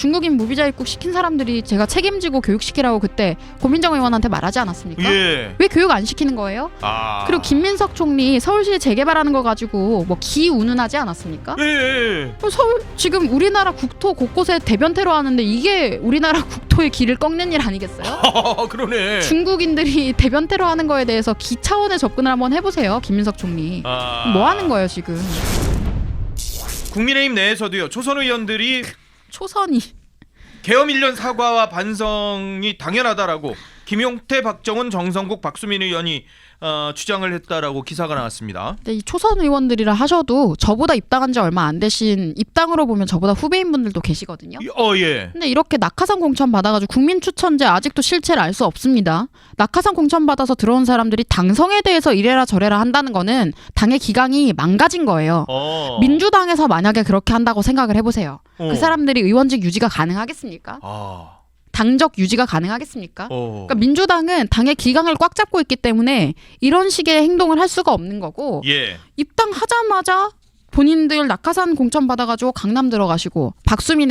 중국인 무비자 입국 시킨 사람들이 제가 책임지고 교육시키라고 그때 고민정 의원한테 말하지 않았습니까? 예. 왜 교육 안 시키는 거예요? 그리고 김민석 총리 서울시 재개발하는 거 가지고 뭐 기운운하지 않았습니까? 예. 서울 지금 우리나라 국토 곳곳에 대변 테러 하는데 이게 우리나라 국토의 길을 꺾는 일 아니겠어요? 그러네. 중국인들이 대변 테러 하는 거에 대해서 기 차원의 접근을 한번 해보세요, 김민석 총리. 뭐 하는 거예요 지금? 국민의힘 내에서도요. 초선 의원들이 초선이 계엄 1년 사과와 반성이 당연하다라고 김용태, 박정훈, 정성국, 박수민 의원이 주장을 했다라고 기사가 나왔습니다. 근데 이 초선 의원들이라 하셔도 저보다 입당한 지 얼마 안 되신, 입당으로 보면 저보다 후배인 분들도 계시거든요. 예. 근데 이렇게 낙하산 공천 받아가지고 국민 추천제 아직도 실체를 알 수 없습니다. 낙하산 공천 받아서 들어온 사람들이 당성에 대해서 이래라 저래라 한다는 거는 당의 기강이 망가진 거예요. 민주당에서 만약에 그렇게 한다고 생각을 해보세요. 그 사람들이 의원직 유지가 가능하겠습니까? 당적 유지가 가능하겠습니까? 그러니까 민주당은 당의 기강을 꽉 잡고 있기 때문에 이런 식의 행동을 할 수가 없는 거고, 예. 입당하자마자 본인들 낙하산 공천 받아가지고 강남 들어가시고 박수민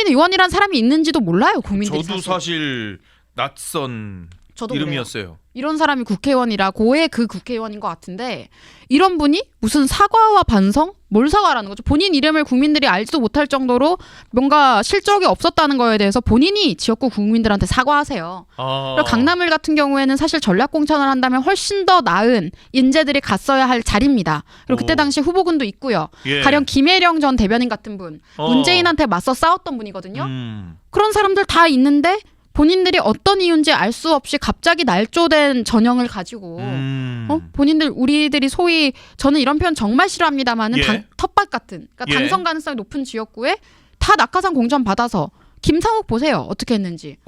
의원이란 사람이 있는지도 몰라요, 국민들이. 저도 사실 낯선 저도 이름이었어요. 그래요. 이런 사람이 국회의원이라 고의 그 국회의원인 것 같은데, 이런 분이 무슨 사과와 반성? 뭘 사과라는 거죠? 본인 이름을 국민들이 알지도 못할 정도로 뭔가 실적이 없었다는 거에 대해서 본인이 지역구 국민들한테 사과하세요. 그리고 강남을 같은 경우에는 사실 전략공천을 한다면 훨씬 더 나은 인재들이 갔어야 할 자리입니다. 그리고 그때 당시 후보군도 있고요. 예. 가령 김혜령 전 대변인 같은 분, 문재인한테 맞서 싸웠던 분이거든요. 그런 사람들 다 있는데 본인들이 어떤 이유인지 알 수 없이 갑자기 날조된 전형을 가지고 본인들, 우리들이 소위, 저는 이런 표현 정말 싫어합니다만은 예. 텃밭 같은, 그러니까 예. 당선 가능성이 높은 지역구에 다 낙하산 공천 받아서, 김상욱 보세요 어떻게 했는지.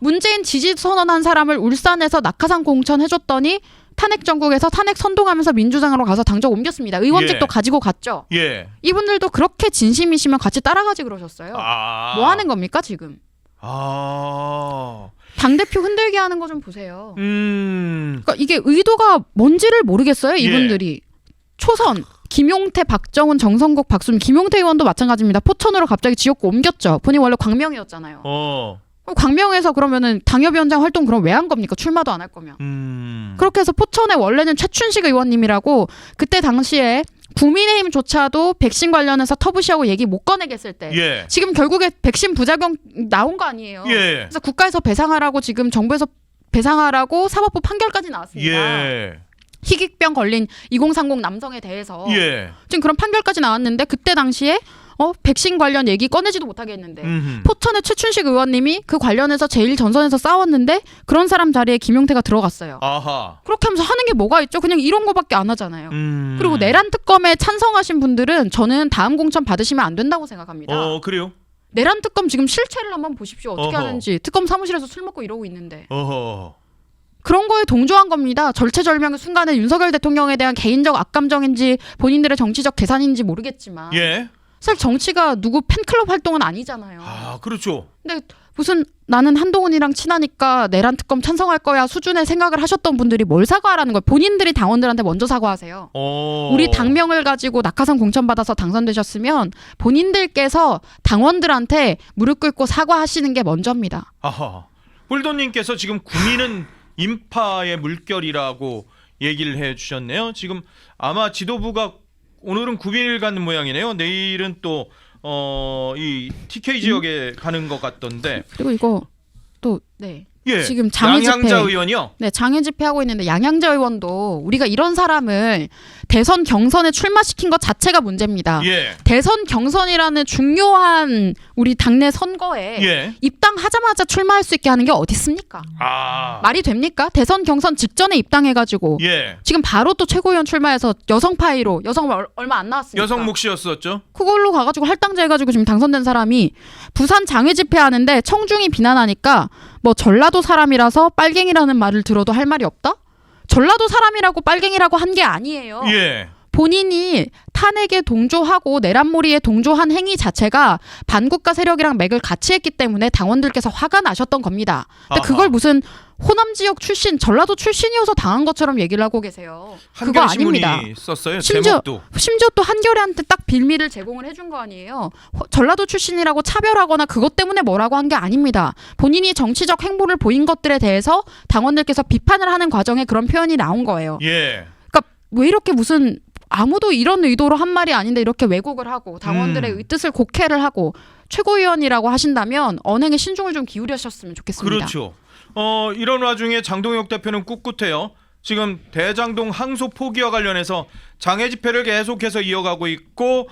문재인 지지 선언한 사람을 울산에서 낙하산 공천 해줬더니 탄핵 정국에서 탄핵 선동하면서 민주당으로 가서 당적 옮겼습니다. 의원직도 예. 가지고 갔죠. 예. 이분들도 그렇게 진심이시면 같이 따라가지 그러셨어요. 뭐 하는 겁니까 지금? 당대표 흔들게 하는 거 좀 보세요. 그러니까 이게 의도가 뭔지를 모르겠어요, 이분들이. 초선, 김용태, 박정훈, 정성국, 박수민, 김용태 의원도 마찬가지입니다. 포천으로 갑자기 지역구 옮겼죠. 본인 원래 광명이었잖아요. 광명에서 그러면은 당협위원장 활동 그럼 왜 한 겁니까? 출마도 안 할 거면. 그렇게 해서 포천에 원래는 최춘식 의원님이라고, 그때 당시에 국민의힘조차도 백신 관련해서 터부시하고 얘기 못 꺼내게 했을 때, 예. 지금 결국에 백신 부작용 나온 거 아니에요. 예. 그래서 국가에서 배상하라고, 지금 정부에서 배상하라고 사법부 판결까지 나왔습니다. 예. 희귀병 걸린 2030 남성에 대해서 예. 지금 그런 판결까지 나왔는데, 그때 당시에 백신 관련 얘기 꺼내지도 못하게 했는데 포천의 최춘식 의원님이 그 관련해서 제일 전선에서 싸웠는데 그런 사람 자리에 김용태가 들어갔어요. 그렇게 하면서 하는 게 뭐가 있죠? 그냥 이런 거밖에 안 하잖아요. 그리고 내란 특검에 찬성하신 분들은 저는 다음 공천 받으시면 안 된다고 생각합니다. 그래요? 내란 특검 지금 실체를 한번 보십시오. 어떻게 하는지. 특검 사무실에서 술 먹고 이러고 있는데. 그런 거에 동조한 겁니다. 절체절명의 순간에 윤석열 대통령에 대한 개인적 악감정인지 본인들의 정치적 계산인지 모르겠지만, 예. 사실 정치가 누구 팬클럽 활동은 아니잖아요. 그렇죠. 근데 무슨 나는 한동훈이랑 친하니까 내란 특검 찬성할 거야 수준의 생각을 하셨던 분들이 뭘 사과하라는 거예요. 본인들이 당원들한테 먼저 사과하세요. 우리 당명을 가지고 낙하산 공천 받아서 당선되셨으면 본인들께서 당원들한테 무릎 꿇고 사과하시는 게 먼저입니다. 홀도님께서 지금 구민은 인파의 물결이라고 얘기를 해주셨네요. 지금 아마 지도부가 오늘은 9일 가는 모양이네요. 내일은 또 이 TK 지역에 가는 것 같던데. 그리고 이거 또 예. 지금 장애 집회, 양양자 의원이요? 네, 장애 집회 하고 있는데, 양양자 의원도 우리가 이런 사람을 대선 경선에 출마시킨 것 자체가 문제입니다. 예. 대선 경선이라는 중요한 우리 당내 선거에 예. 입당하자마자 출마할 수 있게 하는 게 어디 있습니까? 말이 됩니까? 대선 경선 직전에 입당해가지고 예. 지금 바로 또 최고위원 출마해서 여성파이로, 여성 얼마 안 나왔으니까 여성 몫이었었죠. 그걸로 가가지고 할당제 해가지고 지금 당선된 사람이 부산 장애 집회 하는데 청중이 비난하니까 뭐 전라도 사람이라서 빨갱이라는 말을 들어도 할 말이 없다? 전라도 사람이라고 빨갱이라고 한 게 아니에요. 예. 본인이 탄핵에 동조하고 내란몰이에 동조한 행위 자체가 반국가 세력이랑 맥을 같이 했기 때문에 당원들께서 화가 나셨던 겁니다. 근데 아하. 그걸 무슨 호남 지역 출신, 전라도 출신이어서 당한 것처럼 얘기를 하고 계세요. 그거 아닙니다. 한겨레신문이 썼어요. 심지어 제목도. 또 한겨레한테 딱 빌미를 제공을 해준 거 아니에요. 전라도 출신이라고 차별하거나 그것 때문에 뭐라고 한 게 아닙니다. 본인이 정치적 행보를 보인 것들에 대해서 당원들께서 비판을 하는 과정에 그런 표현이 나온 거예요. 예. 그러니까 왜 이렇게 무슨 아무도 이런 의도로 한 말이 아닌데 이렇게 왜곡을 하고 당원들의 뜻을 곡해를 하고 최고위원이라고 하신다면 언행에 신중을 좀 기울이셨으면 좋겠습니다. 그렇죠. 이런 와중에 장동혁 대표는 꿋꿋해요. 지금 대장동 항소 포기와 관련해서 장애 집회를 계속해서 이어가고 있고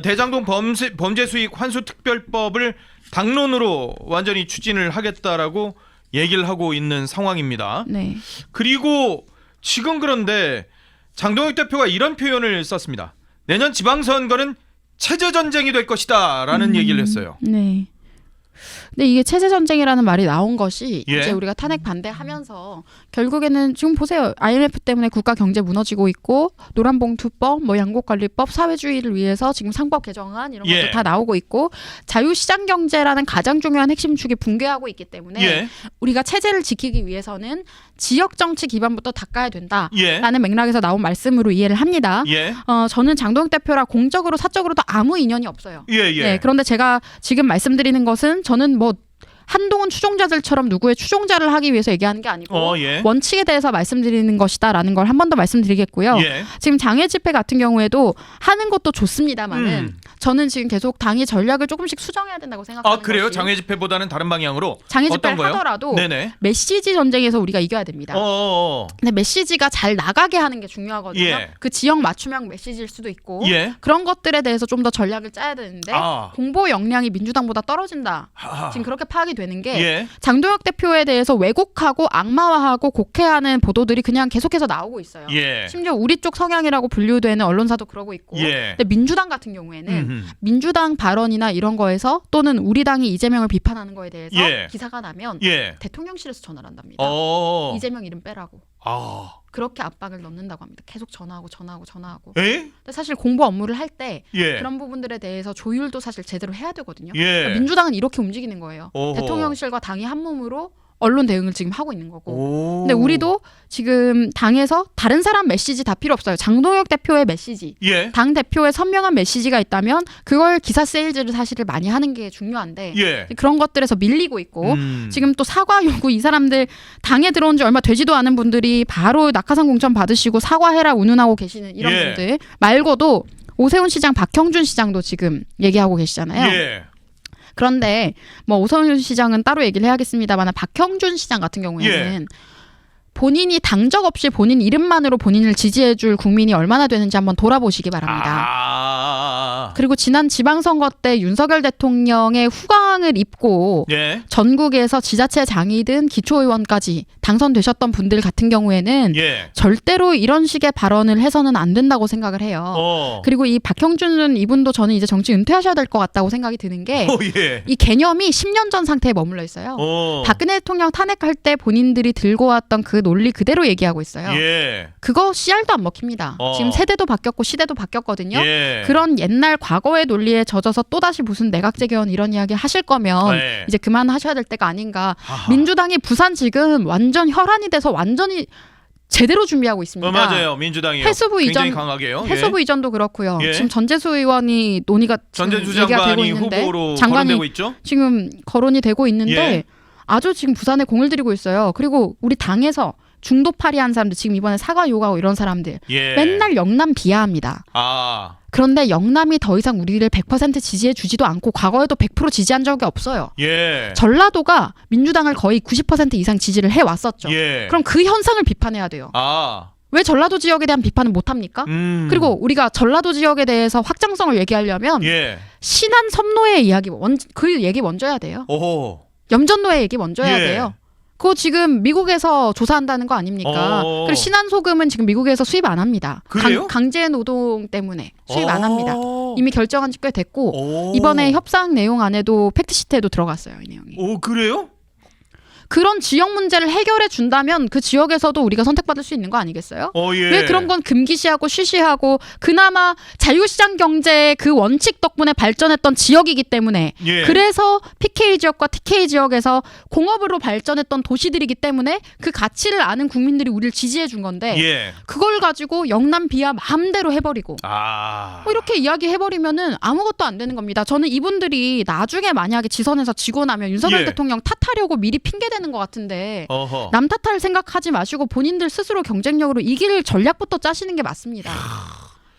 대장동 범죄 수익 환수 특별법을 당론으로 완전히 추진을 하겠다라고 얘기를 하고 있는 상황입니다. 네. 그리고 지금 그런데 장동혁 대표가 이런 표현을 썼습니다. 내년 지방선거는 체제 전쟁이 될 것이다라는 얘기를 했어요. 네. 근데 이게 체제 전쟁이라는 말이 나온 것이 예. 이제 우리가 탄핵 반대하면서 결국에는 지금 보세요. IMF 때문에 국가 경제 무너지고 있고 노란봉투법, 뭐 양곡관리법, 사회주의를 위해서 지금 상법 개정안 이런 것도 예. 다 나오고 있고 자유시장 경제라는 가장 중요한 핵심 축이 붕괴하고 있기 때문에 예. 우리가 체제를 지키기 위해서는 지역 정치 기반부터 닦아야 된다라는 예. 맥락에서 나온 말씀으로 이해를 합니다. 예. 저는 장동혁 대표랑 공적으로 사적으로도 아무 인연이 없어요. 예. 예. 네, 그런데 제가 지금 말씀드리는 것은 저는 뭐 한동훈 추종자들처럼 누구의 추종자를 하기 위해서 얘기하는 게 아니고 예. 원칙에 대해서 말씀드리는 것이다라는 걸 한 번 더 말씀드리겠고요. 예. 지금 장애 집회 같은 경우에도 하는 것도 좋습니다만은 저는 지금 계속 당이 전략을 조금씩 수정해야 된다고 생각하는 아 그래요? 것이 장애 집회보다는 다른 방향으로 장애 어떤 집회를 거요? 하더라도 네네. 메시지 전쟁에서 우리가 이겨야 됩니다. 근데 메시지가 잘 나가게 하는 게 중요하거든요. 예. 그 지역 맞춤형 메시지일 수도 있고 예. 그런 것들에 대해서 좀 더 전략을 짜야 되는데 공보 역량이 민주당보다 떨어진다. 지금 그렇게 파악이 되는 게 예. 장동혁 대표에 대해서 왜곡하고 악마화하고 곡해하는 보도들이 그냥 계속해서 나오고 있어요. 예. 심지어 우리 쪽 성향이라고 분류되는 언론사도 그러고 있고. 예. 근데 민주당 같은 경우에는 민주당 발언이나 이런 거에서 또는 우리 당이 이재명을 비판하는 거에 대해서 예. 기사가 나면 예. 대통령실에서 전화를 한답니다. 이재명 이름 빼라고. 그렇게 압박을 넣는다고 합니다. 계속 전화하고. 에? 근데 사실 공보 업무를 할 때 예. 그런 부분들에 대해서 조율도 사실 제대로 해야 되거든요. 예. 그러니까 민주당은 이렇게 움직이는 거예요. 오호. 대통령실과 당이 한 몸으로 언론 대응을 지금 하고 있는 거고. 근데 우리도 지금 당에서 다른 사람 메시지 다 필요 없어요. 장동혁 대표의 메시지, 예. 당 대표의 선명한 메시지가 있다면 그걸 기사 세일즈를 사실 많이 하는 게 중요한데 예. 그런 것들에서 밀리고 있고 지금 또 사과 요구 이 사람들 당에 들어온 지 얼마 되지도 않은 분들이 바로 낙하산 공천 받으시고 사과해라 운운하고 계시는 이런 예. 분들 말고도 오세훈 시장, 박형준 시장도 지금 얘기하고 계시잖아요. 예. 그런데 뭐 오세훈 시장은 따로 얘기를 해야겠습니다만 박형준 시장 같은 경우에는 본인이 당적 없이 본인 이름만으로 본인을 지지해줄 국민이 얼마나 되는지 한번 돌아보시기 바랍니다. 그리고 지난 지방선거 때 윤석열 대통령의 후광을 입고 예. 전국에서 지자체 장이든 기초의원까지 당선되셨던 분들 같은 경우에는 예. 절대로 이런 식의 발언을 해서는 안 된다고 생각을 해요. 그리고 이 박형준 이분도 저는 이제 정치 은퇴하셔야 될 것 같다고 생각이 드는 게 예. 이 개념이 10년 전 상태에 머물러 있어요. 박근혜 대통령 탄핵할 때 본인들이 들고 왔던 그 논리 그대로 얘기하고 있어요. 예. 그거 씨알도 안 먹힙니다. 지금 세대도 바뀌었고 시대도 바뀌었거든요. 예. 그런 옛날 과거의 논리에 젖어서 또다시 무슨 내각제견 이런 이야기 하실 거면 예. 이제 그만하셔야 될 때가 아닌가. 하하. 민주당이 부산 지금 완전 혈안이 돼서 완전히 제대로 준비하고 있습니다. 맞아요. 민주당이요. 해수부 굉장히 이전, 강하게요. 해수부 이전도 그렇고요. 예. 지금 전재수 의원이 논의가 전재수 얘기가 되고 장관이 있는데 후보로 장관이 거론되고 있죠. 지금 거론이 되고 있는데 예. 아주 지금 부산에 공을 들이고 있어요. 그리고 우리 당에서 중도 파리한 사람들 지금 이번에 사과 요구하고 이런 사람들 예. 맨날 영남 비하합니다. 그런데 영남이 더 이상 우리를 100% 지지해 주지도 않고 과거에도 100% 지지한 적이 없어요. 예. 전라도가 민주당을 거의 90% 이상 지지를 해왔었죠. 예. 그럼 그 현상을 비판해야 돼요. 왜 전라도 지역에 대한 비판을 못합니까? 그리고 우리가 전라도 지역에 대해서 확장성을 얘기하려면 예. 신안 섬노예 이야기 그 얘기 먼저 해야 돼요. 오호. 염전노예 얘기 먼저 해야 예. 돼요. 그거 지금 미국에서 조사한다는 거 아닙니까? 그리고 신한 소금은 지금 미국에서 수입 안 합니다. 그래요? 강제 노동 때문에 수입 안 합니다. 이미 결정한 지 꽤 됐고 오. 이번에 협상 내용 안에도 팩트시트에도 들어갔어요. 이 내용이. 오, 그래요? 그런 지역 문제를 해결해 준다면 그 지역에서도 우리가 선택받을 수 있는 거 아니겠어요? 예. 왜 그런 건 금기시하고 쉬쉬하고 그나마 자유시장 경제의 그 원칙 덕분에 발전했던 지역이기 때문에 예. 그래서 PK 지역과 TK 지역에서 공업으로 발전했던 도시들이기 때문에 그 가치를 아는 국민들이 우리를 지지해 준 건데 예. 그걸 가지고 영남 비하 마음대로 해버리고 뭐 이렇게 이야기해버리면은 아무것도 안 되는 겁니다. 저는 이분들이 나중에 만약에 지선에서 지고 나면 윤석열 예. 대통령 탓하려고 미리 핑계대는 것 같은데 어허. 남 탓할 생각하지 마시고 본인들 스스로 경쟁력으로 이길 전략부터 짜시는 게 맞습니다.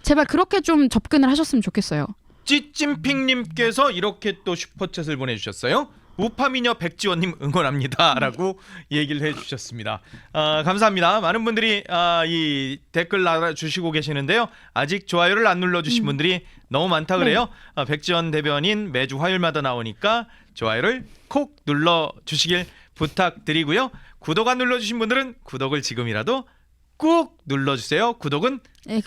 제발 그렇게 좀 접근을 하셨으면 좋겠어요. 찌찐핑님께서 이렇게 또 슈퍼챗을 보내주셨어요. 우파미녀 백지원님 응원합니다라고 얘기를 해주셨습니다. 감사합니다. 많은 분들이 이 댓글 달아주시고 계시는데요. 아직 좋아요를 안 눌러주신 분들이 너무 많다 그래요. 백지원 대변인 매주 화요일마다 나오니까 좋아요를 콕 눌러주시길 부탁드리고요. 구독 안 눌러주신 분들은 구독을 지금이라도 꾹 눌러주세요. 구독은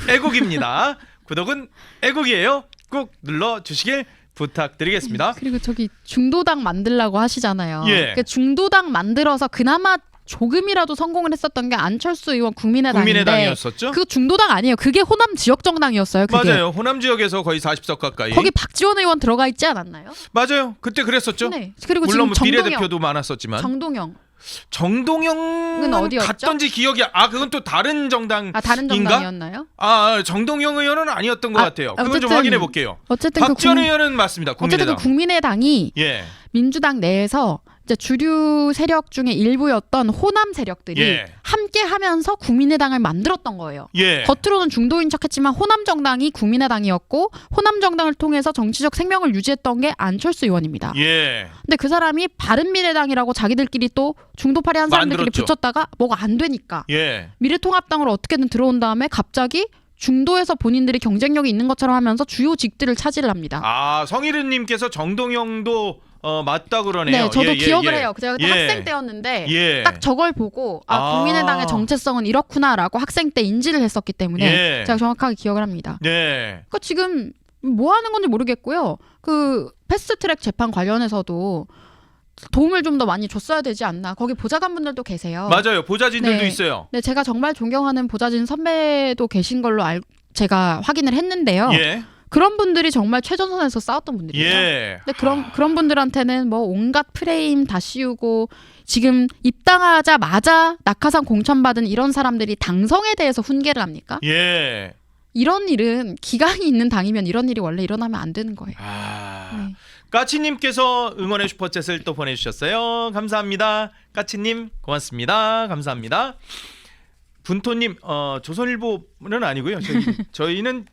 애국입니다. 구독은 애국이에요. 꾹 눌러주시길 부탁드리겠습니다. 그리고 저기 중도당 만들라고 하시잖아요. 예. 그 중도당 만들어서 그나마 조금이라도 성공을 했었던 게 안철수 의원 국민의당인데 국민의당이었었죠? 그 중도당 아니에요. 그게 호남 지역 정당이었어요. 그게. 맞아요. 호남 지역에서 거의 40석 가까이. 거기 박지원 의원 들어가 있지 않았나요? 맞아요. 그때 그랬었죠. 네. 그리고 물론 뭐 지금 비례대표도 많았었지만. 정동영은 어디였죠? 갔던지 기억이 그건 또 다른 정당인가? 다른 정당이었나요? 정동영 의원은 아니었던 것 같아요. 그건 좀 어쨌든, 확인해 볼게요. 어쨌든 박지원 의원은 맞습니다. 국민의당. 어쨌든 그 국민의당이 예. 민주당 내에서 이제 주류 세력 중에 일부였던 호남 세력들이 예. 함께 하면서 국민의당을 만들었던 거예요. 예. 겉으로는 중도인 척했지만 호남 정당이 국민의당이었고 호남 정당을 통해서 정치적 생명을 유지했던 게 안철수 의원입니다. 예. 근데 그 사람이 바른미래당이라고 자기들끼리 또 중도파리 한 사람들끼리 만들었죠. 붙였다가 뭐가 안 되니까 예. 미래통합당으로 어떻게든 들어온 다음에 갑자기 중도에서 본인들이 경쟁력이 있는 것처럼 하면서 주요 직들을 차지를 합니다. 성일은님께서 정동영도 맞다 그러네요. 네, 저도 예, 기억을 예. 해요. 제가 그때 예. 학생 때였는데 예. 딱 저걸 보고 국민의당의 정체성은 이렇구나라고 학생 때 인지를 했었기 때문에 예. 제가 정확하게 기억을 합니다. 네. 그러니까 지금 뭐 하는 건지 모르겠고요. 그 패스트트랙 재판 관련해서도 도움을 좀 더 많이 줬어야 되지 않나. 거기 보좌관분들도 계세요. 맞아요. 보좌진들도 네. 있어요. 네, 제가 정말 존경하는 보좌진 선배도 계신 걸로 제가 확인을 했는데요. 예. 그런 분들이 정말 최전선에서 싸웠던 분들이에요. 예. 근데 그런 분들한테는 뭐 온갖 프레임 다 씌우고 지금 입당하자마자 낙하산 공천받은 이런 사람들이 당성에 대해서 훈계를 합니까? 예. 이런 일은 기강이 있는 당이면 이런 일이 원래 일어나면 안 되는 거예요. 네. 까치님께서 응원의 슈퍼챗을 또 보내주셨어요. 감사합니다. 까치님 고맙습니다. 감사합니다. 분토님 조선일보는 아니고요. 저희는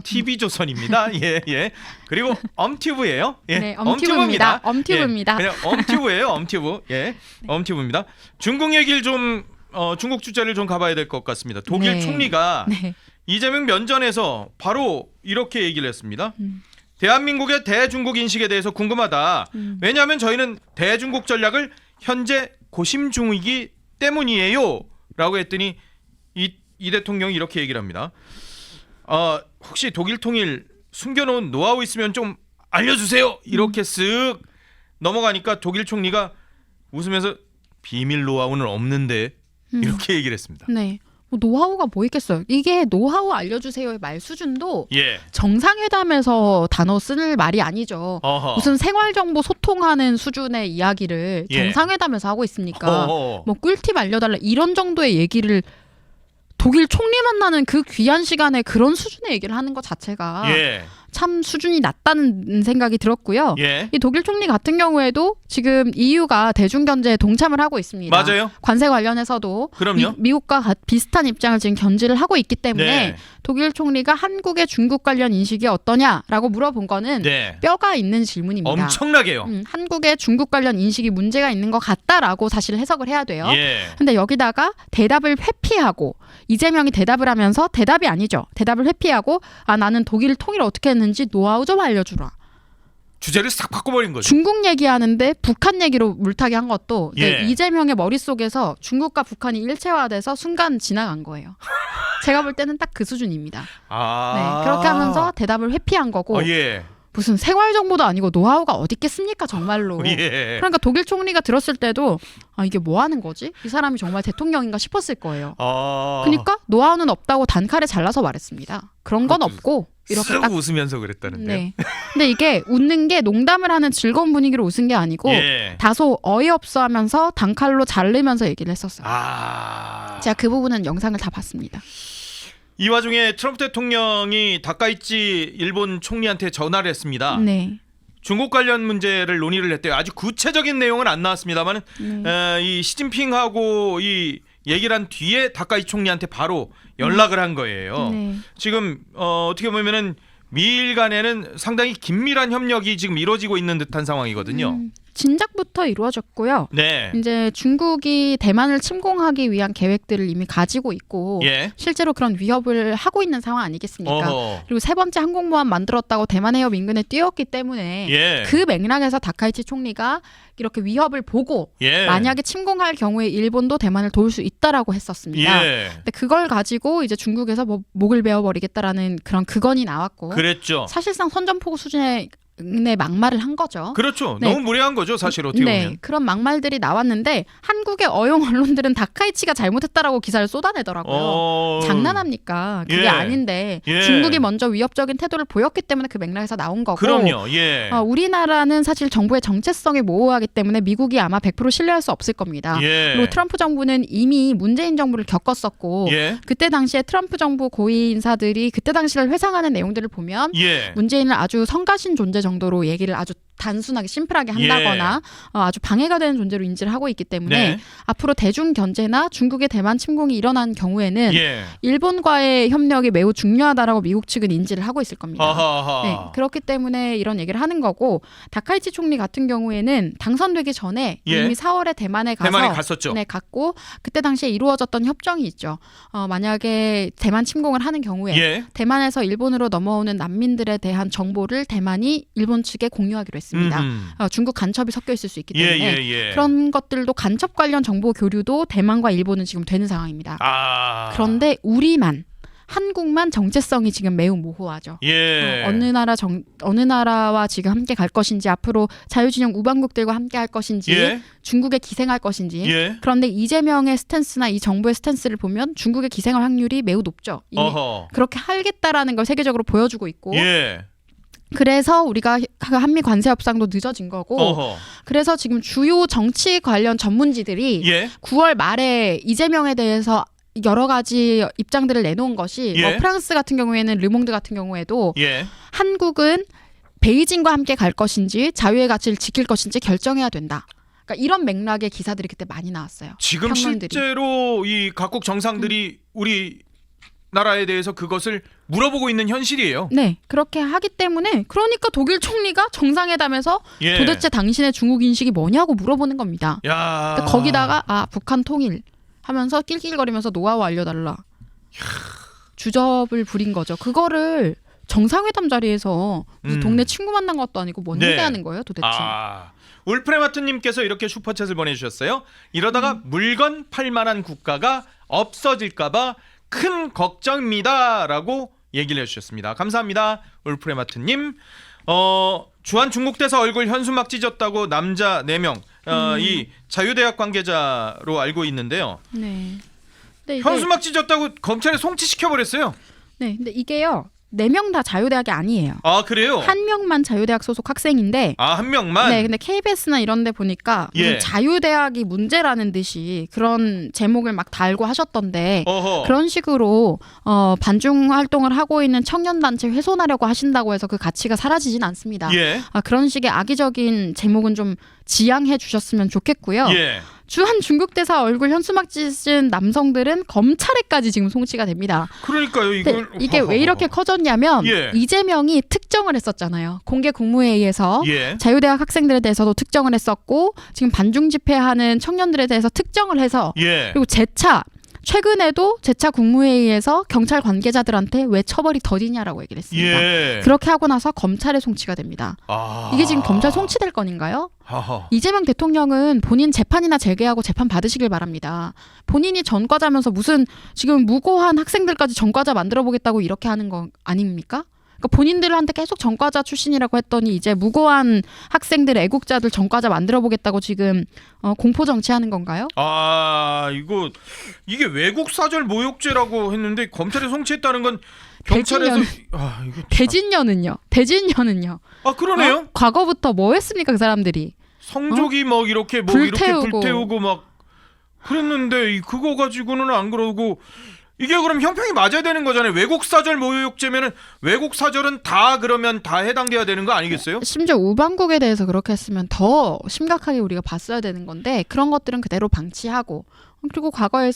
TV조선입니다. 예, 예. 그리고 엄튜브예요. 예. 네, 엄튜브입니다. 엄튜브입니다. 예, 그냥 엄튜브예요. 엄튜브. 예. 엄튜브입니다. 중국 얘기를 좀 중국 주제를 좀 가봐야 될 것 같습니다. 독일 네. 총리가 네. 이재명 면전에서 바로 이렇게 얘기를 했습니다. 대한민국의 대중국 인식에 대해서 궁금하다. 왜냐하면 저희는 대중국 전략을 현재 고심 중이기 때문이에요. 라고 했더니 이 대통령이 이렇게 얘기를 합니다. 혹시 독일 통일 숨겨놓은 노하우 있으면 좀 알려주세요. 이렇게 쓱 넘어가니까 독일 총리가 웃으면서 비밀 노하우는 없는데 이렇게 얘기를 했습니다. 네. 노하우가 뭐 있겠어요. 이게 노하우 알려주세요의 말 수준도 예. 정상회담에서 단어 쓰는 말이 아니죠. 어허. 무슨 생활정보 소통하는 수준의 이야기를 예. 정상회담에서 하고 있습니까? 어허. 뭐 꿀팁 알려달라 이런 정도의 얘기를 독일 총리 만나는 그 귀한 시간에 그런 수준의 얘기를 하는 것 자체가 예. 참 수준이 낮다는 생각이 들었고요. 예. 이 독일 총리 같은 경우에도 지금 EU가 대중경제에 동참을 하고 있습니다. 맞아요. 관세 관련해서도 그럼요. 미국과 비슷한 입장을 지금 견지를 하고 있기 때문에 네. 독일 총리가 한국의 중국 관련 인식이 어떠냐라고 물어본 거는 네. 뼈가 있는 질문입니다. 엄청나게요. 한국의 중국 관련 인식이 문제가 있는 것 같다라고 사실 해석을 해야 돼요. 예. 근데 여기다가 대답을 회피하고 이재명이 대답을 하면서 대답이 아니죠. 대답을 회피하고 나는 독일 통일을 어떻게 했는지 노하우 좀 알려주라. 주제를 싹 바꿔버린 거죠. 중국 얘기하는데 북한 얘기로 물타기 한 것도 예. 이재명의 머릿속에서 중국과 북한이 일체화돼서 순간 지나간 거예요. 제가 볼 때는 딱 그 수준입니다. 네, 그렇게 하면서 대답을 회피한 거고 예. 무슨 생활 정보도 아니고 노하우가 어디 있겠습니까 정말로. 예. 그러니까 독일 총리가 들었을 때도 아 이게 뭐 하는 거지? 이 사람이 정말 대통령인가 싶었을 거예요. 그러니까 노하우는 없다고 단칼에 잘라서 말했습니다. 그런 건 없고 이렇게 딱 웃으면서 그랬다는데. 네. 근데 이게 웃는 게 농담을 하는 즐거운 분위기로 웃은 게 아니고 예. 다소 어이없어하면서 단칼로 자르면서 얘기를 했었어요. 제가 그 부분은 영상을 다 봤습니다. 이 와중에 트럼프 대통령이 다카이치 일본 총리한테 전화를 했습니다. 네. 중국 관련 문제를 논의를 했대요. 아주 구체적인 내용은 안 나왔습니다만 이 시진핑하고 이 얘기를 한 뒤에 다카이치 총리한테 바로 연락을 한 거예요. 네. 지금 어떻게 보면은 미일 간에는 상당히 긴밀한 협력이 지금 이루어지고 있는 듯한 상황이거든요. 진작부터 이루어졌고요. 네. 이제 중국이 대만을 침공하기 위한 계획들을 이미 가지고 있고 예. 실제로 그런 위협을 하고 있는 상황 아니겠습니까? 어허. 그리고 세 번째 항공모함 만들었다고 대만 해협 인근에 뛰었기 때문에 예. 그 맥락에서 다카이치 총리가 이렇게 위협을 보고 예. 만약에 침공할 경우에 일본도 대만을 도울 수 있다라고 했었습니다. 예. 근데 그걸 가지고 이제 중국에서 뭐 목을 베어버리겠다라는 그런 극언이 나왔고 그랬죠. 사실상 선전포고 수준의 막말을 한 거죠. 그렇죠. 네. 너무 무례한 거죠, 사실 어떻게 네, 보면. 그런 막말들이 나왔는데 한국의 어용 언론들은 다카이치가 잘못했다라고 기사를 쏟아내더라고요. 장난합니까? 그게 예. 아닌데 예. 중국이 먼저 위협적인 태도를 보였기 때문에 그 맥락에서 나온 거고. 그럼요. 예. 우리나라는 사실 정부의 정체성이 모호하기 때문에 미국이 아마 100% 신뢰할 수 없을 겁니다. 예. 그리고 트럼프 정부는 이미 문재인 정부를 겪었었고 예. 그때 당시에 트럼프 정부 고위 인사들이 그때 당시를 회상하는 내용들을 보면 예. 문재인을 아주 성가신 존재 정도로 얘기를 아주 단순하게 심플하게 한다거나 아주 방해가 되는 존재로 인지를 하고 있기 때문에 네. 앞으로 대중 견제나 중국의 대만 침공이 일어난 경우에는 예. 일본과의 협력이 매우 중요하다라고 미국 측은 인지를 하고 있을 겁니다. 하하하. 네, 그렇기 때문에 이런 얘기를 하는 거고 다카이치 총리 같은 경우에는 당선되기 전에 예. 이미 4월에 대만에 갔었죠. 네, 갔고 그때 당시에 이루어졌던 협정이 있죠. 만약에 대만 침공을 하는 경우에 예. 대만에서 일본으로 넘어오는 난민들에 대한 정보를 대만이 일본 측에 공유하기로 했습니다. 중국 간첩이 섞여 있을 수 있기 때문에 예. 그런 것들도 간첩 관련 정보 교류도 대만과 일본은 지금 되는 상황입니다. 그런데 우리만 한국만 정체성이 지금 매우 모호하죠. 예. 어느 나라와 지금 함께 갈 것인지 앞으로 자유진영 우방국들과 함께 할 것인지 예. 중국에 기생할 것인지 예. 그런데 이재명의 스탠스나 이 정부의 스탠스를 보면 중국에 기생할 확률이 매우 높죠. 이미 어허. 그렇게 하겠다라는 걸 세계적으로 보여주고 있고 예. 그래서 우리가 한미 관세 협상도 늦어진 거고 어허. 그래서 지금 주요 정치 관련 전문지들이 예. 9월 말에 이재명에 대해서 여러 가지 입장들을 내놓은 것이 예. 뭐 프랑스 같은 경우에는 르몽드 같은 경우에도 예. 한국은 베이징과 함께 갈 것인지 자유의 가치를 지킬 것인지 결정해야 된다. 그러니까 이런 맥락의 기사들이 그때 많이 나왔어요. 지금 평론들이. 실제로 이 각국 정상들이 우리 나라에 대해서 그것을 물어보고 있는 현실이에요. 네, 그렇게 하기 때문에 그러니까 독일 총리가 정상회담에서 예. 도대체 당신의 중국 인식이 뭐냐고 물어보는 겁니다. 야. 근데 거기다가 북한 통일 하면서 낄낄거리면서 노하우 알려달라. 주접을 부린 거죠. 그거를 정상회담 자리에서 무슨 동네 친구 만난 것도 아니고 뭔 네. 얘기하는 거예요 도대체. 울프레마트님께서 이렇게 슈퍼챗을 보내주셨어요. 이러다가 물건 팔만한 국가가 없어질까봐 큰 걱정입니다라고 얘기를 해주셨습니다. 감사합니다, 울프레마트님. 주한 중국대사 얼굴 현수막 찢었다고 남자 4명 이 자유대학 관계자로 알고 있는데요. 네. 근데 현수막 찢었다고 검찰에 송치시켜버렸어요. 네, 근데 이게요. 4명 다 자유대학이 아니에요. 아, 그래요? 한 명만 자유대학 소속 학생인데 한 명만? 네, 근데 KBS나 이런 데 보니까 무슨 예. 자유대학이 문제라는 듯이 그런 제목을 막 달고 하셨던데 어허. 그런 식으로 반중 활동을 하고 있는 청년단체 훼손하려고 하신다고 해서 그 가치가 사라지진 않습니다. 예. 그런 식의 악의적인 제목은 좀 지양해 주셨으면 좋겠고요. 예. 주한 중국 대사 얼굴 현수막 찢은 남성들은 검찰에까지 지금 송치가 됩니다. 그러니까요. 근데 이게 왜 이렇게 커졌냐면 예. 이재명이 특정을 했었잖아요. 공개 국무회의에서 예. 자유대학 학생들에 대해서도 특정을 했었고 지금 반중 집회하는 청년들에 대해서 특정을 해서 예. 그리고 최근에도 재차 국무회의에서 경찰 관계자들한테 왜 처벌이 더디냐라고 얘기를 했습니다. 예. 그렇게 하고 나서 검찰에 송치가 됩니다. 이게 지금 검찰 송치될 건인가요? 하하. 이재명 대통령은 본인 재판이나 재개하고 재판 받으시길 바랍니다. 본인이 전과자면서 무슨 지금 무고한 학생들까지 전과자 만들어 보겠다고 이렇게 하는 거 아닙니까? 그러니까 본인들한테 계속 전과자 출신이라고 했더니 이제 무고한 학생들 애국자들 전과자 만들어 보겠다고 지금 공포 정치하는 건가요? 아 이게 외국 사절 모욕죄라고 했는데 검찰에 송치했다는 건 경찰에서 이거 대진녀는요. 아 그러네요. 과거부터 뭐 했습니까 그 사람들이? 성조기 막 이렇게 뭐 불태우고. 이렇게 불태우고 막 그랬는데 그거 가지고는 안 그러고 이게 그럼 형평이 맞아야 되는 거잖아요. 외국 사절 모욕죄면은 외국 사절은 다 그러면 다 해당돼야 되는 거 아니겠어요? 심지어 우방국에 대해서 그렇게 했으면 더 심각하게 우리가 봤어야 되는 건데 그런 것들은 그대로 방치하고 그리고 과거에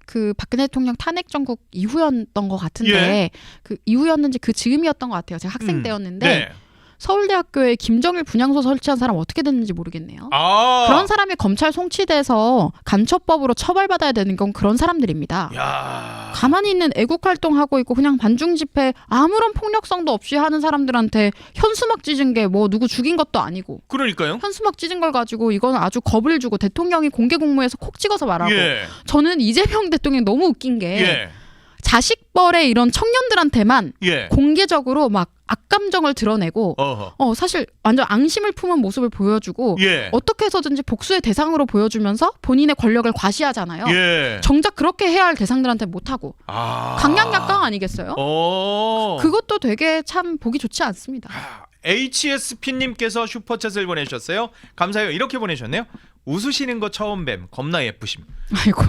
그 박근혜 대통령 탄핵 정국 이후였던 것 같은데 예. 그 이후였는지 그 즈음이었던 것 같아요. 제가 학생 때였는데 네. 서울대학교에 김정일 분향소 설치한 사람 어떻게 됐는지 모르겠네요. 그런 사람이 검찰 송치돼서 간첩법으로 처벌받아야 되는 건 그런 사람들입니다. 야. 가만히 있는 애국 활동하고 있고 그냥 반중 집회 아무런 폭력성도 없이 하는 사람들한테 현수막 찢은 게 뭐 누구 죽인 것도 아니고 그러니까요. 현수막 찢은 걸 가지고 이건 아주 겁을 주고 대통령이 공개 공모에서 콕 찍어서 말하고 예. 저는 이재명 대통령이 너무 웃긴 게 예. 자식벌의 이런 청년들한테만 예. 공개적으로 막 악감정을 드러내고 어허. 사실 완전 앙심을 품은 모습을 보여주고 예. 어떻게 해서든지 복수의 대상으로 보여주면서 본인의 권력을 과시하잖아요. 예. 정작 그렇게 해야 할 대상들한테 못하고 강약약강 아니겠어요? 그것도 되게 참 보기 좋지 않습니다. HSP님께서 슈퍼챗을 보내주셨어요. 감사해요. 이렇게 보내셨네요. 웃으시는 거 처음 뱀 겁나 예쁘심.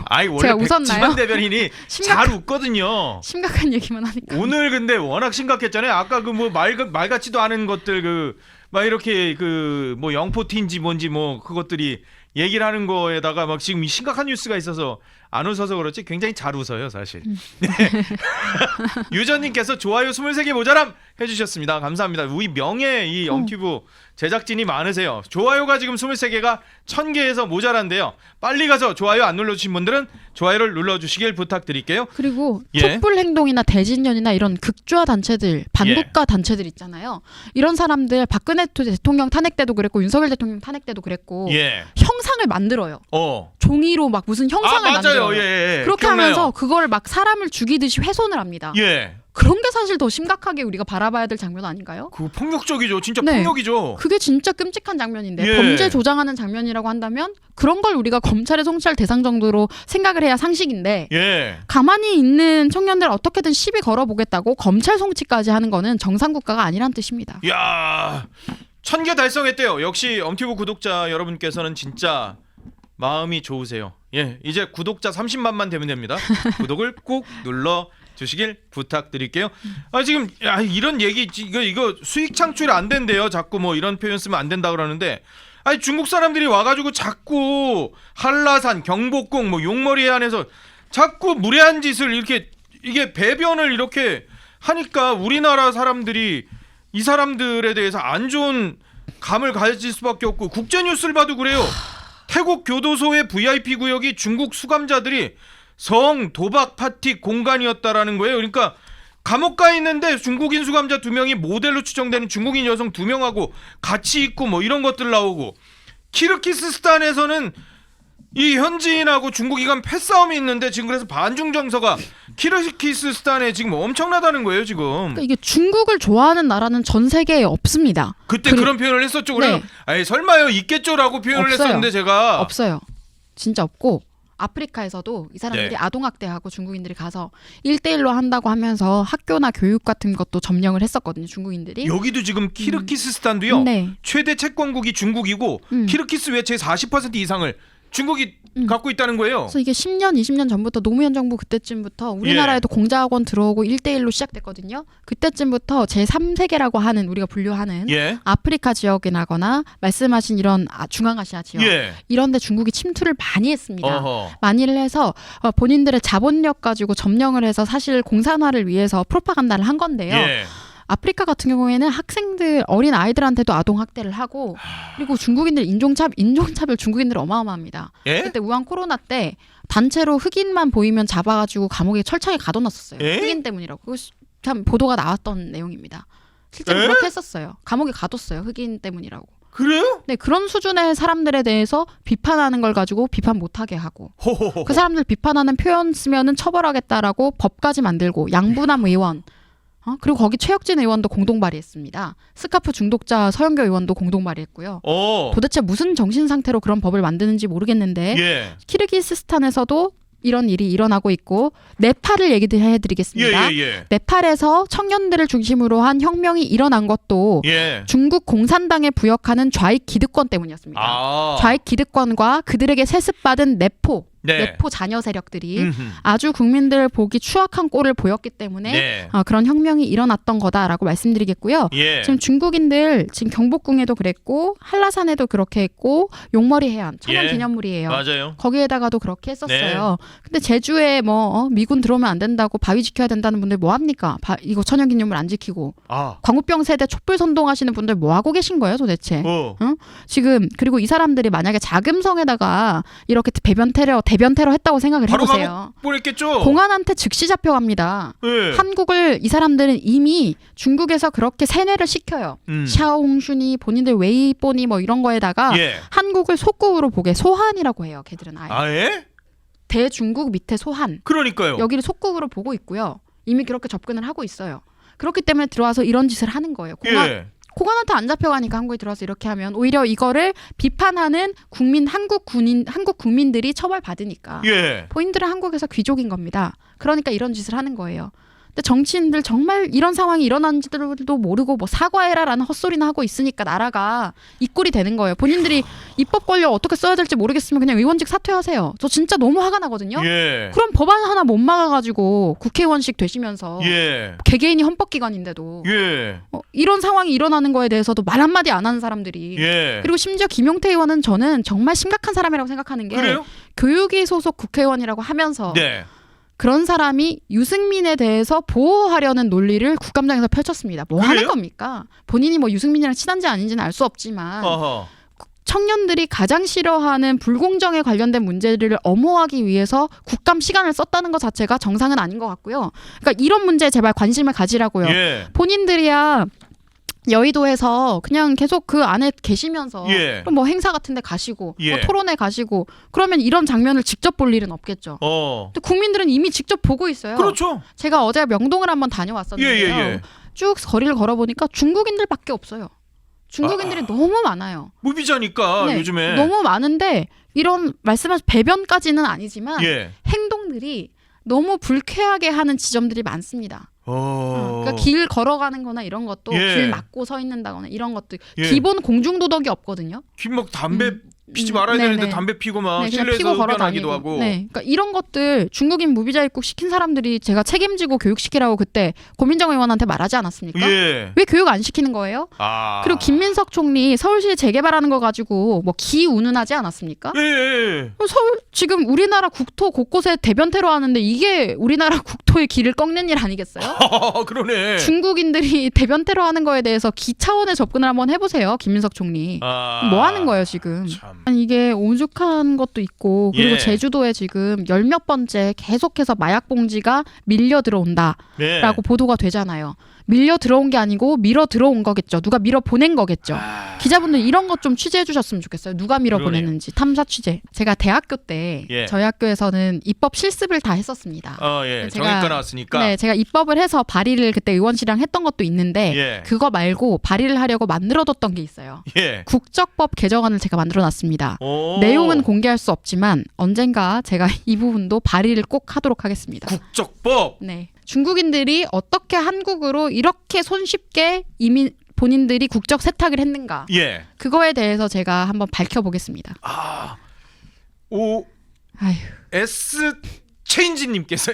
아이고 원래 제가 웃었나요? 백지만 대변인이 잘 웃거든요. 심각한 얘기만 하니까. 오늘 근데 워낙 심각했잖아요. 아까 그 뭐 말 같지도 않은 것들 그 막 이렇게 그 뭐 영포티인지 뭔지 뭐 그것들이 얘기를 하는 거에다가 막 지금 심각한 뉴스가 있어서 안 웃어서 그렇지 굉장히 잘 웃어요 사실. 네. 유전님께서 좋아요 23개 모자람 해주셨습니다. 감사합니다. 우리 명예 이 영튜브 제작진이 많으세요. 좋아요가 지금 23개가 1000개에서 모자란데요. 빨리 가서 좋아요 안 눌러주신 분들은 좋아요를 눌러주시길 부탁드릴게요. 그리고 촛불행동이나 대진연이나 이런 극좌 단체들 반국가 단체들 있잖아요. 이런 사람들 박근혜 대통령 탄핵 때도 그랬고 윤석열 대통령 탄핵 때도 그랬고 형상을 만들어요. 종이로 막 무슨 형상을 만들어요. 그렇게 기억나요. 하면서 그걸 막 사람을 죽이듯이 훼손을 합니다. 그런 게 사실 더 심각하게 우리가 바라봐야 될 장면 아닌가요? 그거 폭력적이죠. 진짜 네. 폭력이죠. 그게 진짜 끔찍한 장면인데 범죄 조장하는 장면이라고 한다면 그런 걸 우리가 검찰에 송치할 대상 정도로 생각을 해야 상식인데 가만히 있는 청년들 어떻게든 시비 걸어보겠다고 검찰 송치까지 하는 거는 정상국가가 아니란 뜻입니다. 이야 1000개 달성했대요. 역시 엄튜브 구독자 여러분께서는 진짜 마음이 좋으세요. 이제 구독자 30만만 되면 됩니다. 구독을 꼭 눌러 주시길 부탁드릴게요. 지금 이런 얘기 이거 수익 창출 안 된대요. 자꾸 뭐 이런 표현 쓰면 안 된다 그러는데 중국 사람들이 와가지고 자꾸 한라산, 경복궁, 뭐 용머리 해안에서 자꾸 무례한 짓을 이게 배변을 이렇게 하니까 우리나라 사람들이 이 사람들에 대해서 안 좋은 감을 가질 수밖에 없고 국제 뉴스를 봐도 그래요. 태국 교도소의 VIP 구역이 중국 수감자들이 성 도박 파티 공간이었다라는 거예요. 그러니까 감옥 가 있는데 중국인 수감자 2명이 모델로 추정되는 중국인 여성 2명하고 같이 있고 뭐 이런 것들 나오고 키르기스스탄에서는 이 현지인하고 중국이 간 패싸움이 있는데 지금 그래서 반중 정서가 키르기스스탄에 지금 엄청나다는 거예요 지금. 그러니까 이게 중국을 좋아하는 나라는 전 세계에 없습니다. 그때 그런 표현을 했었죠. 그래서 설마요 있겠죠라고 표현을 했었는데 제가 없어요. 진짜 없고 아프리카에서도 이 사람들이 아동학대하고 중국인들이 가서 1대1로 한다고 하면서 학교나 교육 같은 것도 점령을 했었거든요. 중국인들이. 여기도 지금 키르기스스탄도요. 최대 채권국이 중국이고 키르기스 외채의 40% 이상을 중국이 갖고 있다는 거예요. 그래서 이게 10년, 20년 전부터 노무현 정부 그때쯤부터 우리나라에도 공자학원 들어오고 1대1로 시작됐거든요. 그때쯤부터 제3세계라고 하는 우리가 분류하는 아프리카 지역이나거나 말씀하신 이런 중앙아시아 지역 이런 데 중국이 침투를 많이 했습니다. 많이 해서 본인들의 자본력 가지고 점령을 해서 사실 공산화를 위해서 프로파간다를 한 건데요. 아프리카 같은 경우에는 학생들 어린 아이들한테도 아동 학대를 하고 그리고 중국인들 인종차별 중국인들 어마어마합니다. 그때 우한 코로나 때 단체로 흑인만 보이면 잡아가지고 감옥에 철창에 가둬놨었어요. 흑인 때문이라고. 그거 참 보도가 나왔던 내용입니다. 실제로 그렇게 했었어요. 감옥에 가뒀어요. 흑인 때문이라고. 그래요? 네, 그런 수준의 사람들에 대해서 비판하는 걸 가지고 비판 못하게 하고 그 사람들 비판하는 표현 쓰면은 처벌하겠다라고 법까지 만들고 양부남 의원 그리고 거기 최혁진 의원도 공동 발의했습니다. 스카프 중독자 서영교 의원도 공동 발의했고요. 도대체 무슨 정신 상태로 그런 법을 만드는지 모르겠는데 예. 키르기스스탄에서도 이런 일이 일어나고 있고 네팔을 얘기해드리겠습니다. 네팔에서 청년들을 중심으로 한 혁명이 일어난 것도 중국 공산당에 부역하는 좌익 기득권 때문이었습니다. 좌익 기득권과 그들에게 세습받은 내포 자녀 세력들이 아주 국민들 보기 추악한 꼴을 보였기 때문에 그런 혁명이 일어났던 거다라고 말씀드리겠고요. 지금 중국인들 지금 경복궁에도 그랬고 한라산에도 그렇게 했고 용머리 해안 천연기념물이에요. 맞아요. 거기에다가도 그렇게 했었어요. 근데 제주에 미군 들어오면 안 된다고 바위 지켜야 된다는 분들 뭐 합니까? 이거 천연기념물 안 지키고 광우병 세대 촛불 선동하시는 분들 뭐 하고 계신 거예요 도대체? 지금 그리고 이 사람들이 만약에 자금성에다가 이렇게 대변 테러 했다고 생각을 해보세요. 보냈겠죠. 공안한테 즉시 잡혀갑니다. 한국을 이 사람들은 이미 중국에서 그렇게 세뇌를 시켜요. 샤오홍슈니 본인들 웨이보니 뭐 이런 거에다가 한국을 속국으로 보게 소한이라고 해요. 걔들은 아예. 대중국 밑에 소한. 그러니까요. 여기를 속국으로 보고 있고요. 이미 그렇게 접근을 하고 있어요. 그렇기 때문에 들어와서 이런 짓을 하는 거예요. 공안한테 안 잡혀가니까 한국에 들어와서 이렇게 하면 오히려 이거를 비판하는 한국 국민들이 처벌받으니까 본인들은 한국에서 귀족인 겁니다. 그러니까 이런 짓을 하는 거예요. 근데 정치인들 정말 이런 상황이 일어난지도 모르고 뭐 사과해라라는 헛소리나 하고 있으니까 나라가 이 꼴이 되는 거예요. 본인들이 입법 권력 어떻게 써야 될지 모르겠으면 그냥 의원직 사퇴하세요. 저 진짜 너무 화가 나거든요. 그럼 법안 하나 못 막아가지고 국회의원식 되시면서 개개인이 헌법기관인데도 이런 상황이 일어나는 거에 대해서도 말 한마디 안 하는 사람들이 그리고 심지어 김용태 의원은 저는 정말 심각한 사람이라고 생각하는 게 교육위 소속 국회의원이라고 하면서 그런 사람이 유승민에 대해서 보호하려는 논리를 국감장에서 펼쳤습니다. 뭐 하는 겁니까? 본인이 뭐 유승민이랑 친한지 아닌지는 알 수 없지만 청년들이 가장 싫어하는 불공정에 관련된 문제를 엄호하기 위해서 국감 시간을 썼다는 것 자체가 정상은 아닌 것 같고요. 그러니까 이런 문제에 제발 관심을 가지라고요. 본인들이야 여의도에서 그냥 계속 그 안에 계시면서 그럼 뭐 행사 같은 데 가시고 뭐 토론회 가시고 그러면 이런 장면을 직접 볼 일은 없겠죠. 근데 국민들은 이미 직접 보고 있어요. 그렇죠. 제가 어제 명동을 한번 다녀왔었는데요. 쭉 거리를 걸어보니까 중국인들밖에 없어요. 중국인들이 너무 많아요. 무비자니까 요즘에. 너무 많은데 이런 말씀하신 배변까지는 아니지만 행동들이 너무 불쾌하게 하는 지점들이 많습니다. 그러니까 길 걸어가는 거나 이런 것도 길 막고 서 있는다거나 이런 것도 기본 공중도덕이 없거든요. 막 담배 피지 말아야 되는데 담배 피고 막 실내에서 흡연하기도 하고. 그러니까 이런 것들 중국인 무비자 입국 시킨 사람들이 제가 책임지고 교육시키라고 그때 고민정 의원한테 말하지 않았습니까? 왜 교육 안 시키는 거예요? 그리고 김민석 총리 서울시 재개발하는 거 가지고 뭐 기운운하지 않았습니까? 서울 지금 우리나라 국토 곳곳에 대변 테러 하는데 이게 우리나라 국토의 길을 꺾는 일 아니겠어요? 그러네. 중국인들이 대변 테러 하는 거에 대해서 기 차원의 접근을 한번 해보세요. 김민석 총리. 뭐 하는 거예요 지금? 아니, 이게 오죽한 것도 있고 그리고 제주도에 지금 10몇 번째 계속해서 마약 봉지가 밀려 들어온다라고 보도가 되잖아요. 밀려 들어온 게 아니고 밀어 들어온 거겠죠. 누가 밀어 보낸 거겠죠. 기자분들 이런 것 좀 취재해 주셨으면 좋겠어요. 누가 밀어 보냈는지 탐사 취재. 제가 대학교 때 저희 학교에서는 입법 실습을 다 했었습니다. 정형과 나왔으니까. 제가 입법을 해서 발의를 그때 의원실이랑 했던 것도 있는데 그거 말고 발의를 하려고 만들어뒀던 게 있어요. 국적법 개정안을 제가 만들어놨습니다. 내용은 공개할 수 없지만 언젠가 제가 이 부분도 발의를 꼭 하도록 하겠습니다. 국적법. 중국인들이 어떻게 한국으로 이렇게 손쉽게 본인들이 국적 세탁을 했는가 그거에 대해서 제가 한번 밝혀보겠습니다. S체인지님께서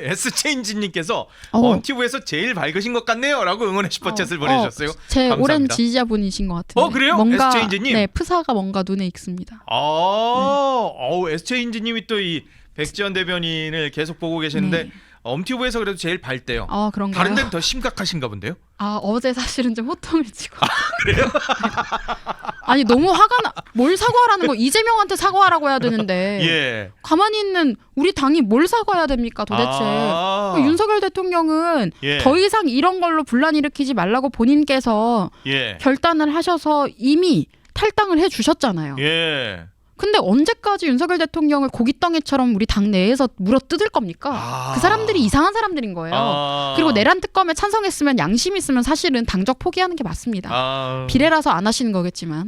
엄티브에서 제일 밝으신 것 같네요라고 응원의 슈퍼챗을 보내주셨어요. 제 감사합니다. 오랜 지지자분이신 것 같은데. 그래요? 뭔가 S체인지님? 프사가 뭔가 눈에 익습니다. S체인지님이 또 이 백지연 대변인을 계속 보고 계시는데 엄티브에서 그래도 제일 밝대요. 그런가요? 다른 데는 더 심각하신가 본데요? 어제 사실은 좀 호통을 치고. 그래요? 아니 너무 화가 나. 뭘 사과하라는 거? 이재명한테 사과하라고 해야 되는데 가만히 있는 우리 당이 뭘 사과해야 됩니까 도대체? 윤석열 대통령은 더 이상 이런 걸로 분란 일으키지 말라고 본인께서 결단을 하셔서 이미 탈당을 해주셨잖아요. 근데 언제까지 윤석열 대통령을 고깃덩이처럼 우리 당 내에서 물어뜯을 겁니까? 그 사람들이 이상한 사람들인 거예요. 그리고 내란 특검에 찬성했으면 양심 있으면 사실은 당적 포기하는 게 맞습니다. 비례라서 안 하시는 거겠지만.